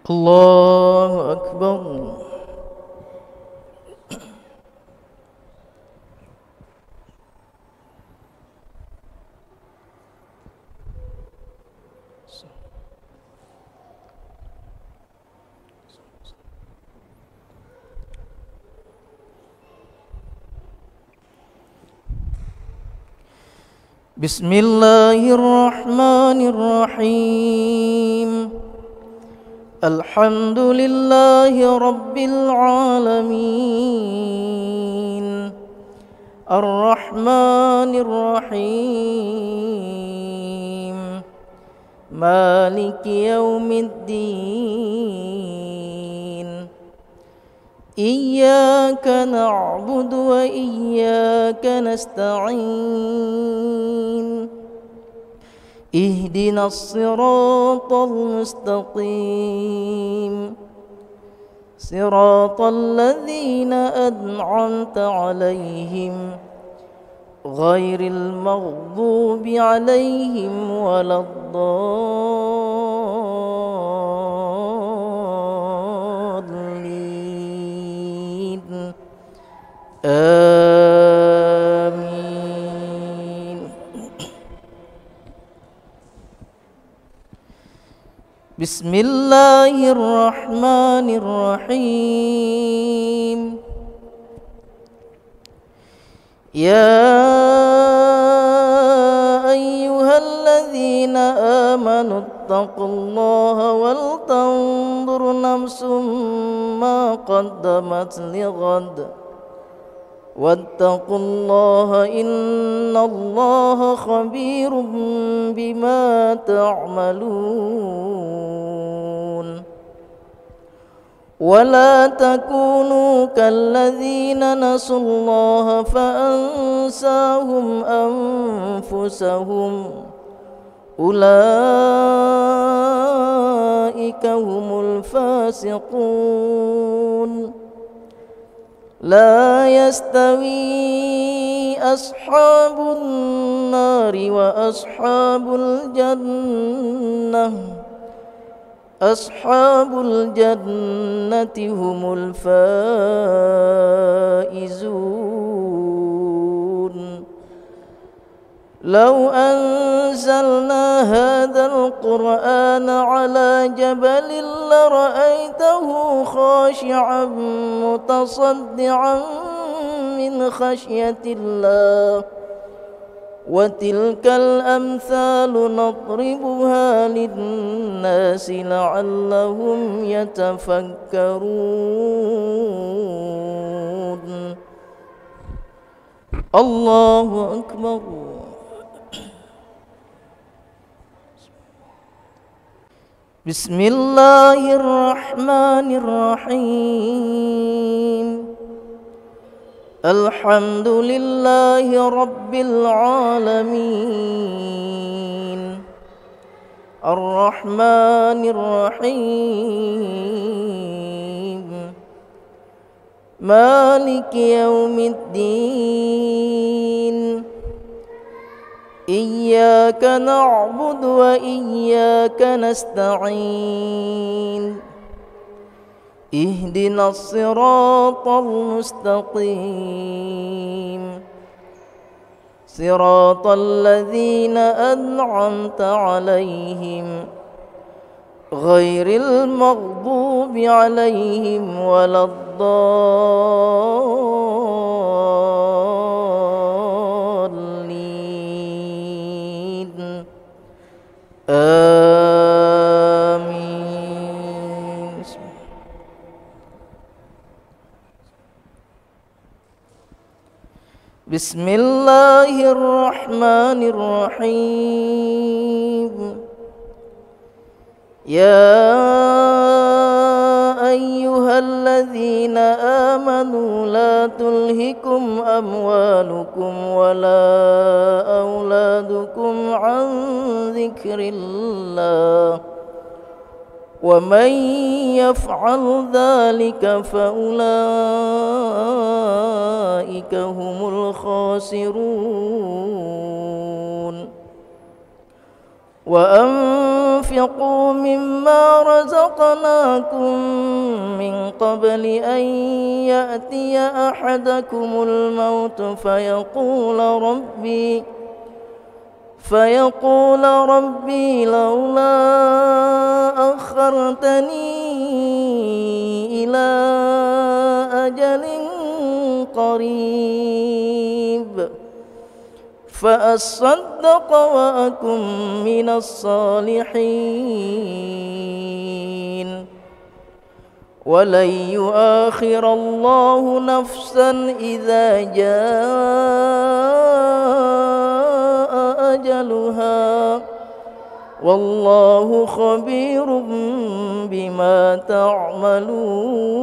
الله أكبر. بسم الله الرحمن الرحيم. الحمد لله رب العالمين الرحمن الرحيم مالك يوم الدين. إياك نعبد وإياك نستعين. اهدنا الصراط المستقيم صراط الذين أنعمت عليهم غير المغضوب عليهم ولا الضالين. آمين. بسم الله الرحمن الرحيم. يا أيها الذين آمنوا اتقوا الله ولتنظر نفس ما قدمت لغد واتقوا الله إن الله خبير بما تعملون. ولا تكونوا كالذين نسوا الله فأنساهم أنفسهم أولئك هم الفاسقون. لا يستوي أصحاب النار وأصحاب الجنة. أصحاب الجنة هم الفائزون. لو أنزلنا هذا القرآن على جبل لرأيته خاشعا متصدعا من خشية الله. وتلك الأمثال نضربها للناس لعلهم يتفكرون. الله أكبر. بسم الله الرحمن الرحيم. الحمد لله رب العالمين الرحمن الرحيم مالك يوم الدين. إياك نعبد وإياك نستعين. اهدنا الصراط المستقيم صراط الذين أنعمت عليهم غير المغضوب عليهم ولا الضالين. آمين. بسم الله الرحمن الرحيم. يا أيها الذين آمنوا لا تلهكم أموالكم ولا أولادكم عن ذكر الله ومن يفعل ذلك فأولئك هم الخاسرون. وأنفقوا وأنفقوا مما رزقناكم من قبل أن يأتي أحدكم الموت فيقول ربي لولا أخرتني إلى أجل قريب فأصدق وأكن من الصالحين ولن يؤخر الله نفسا إذا جاء أجلها والله خبير بما تعملون.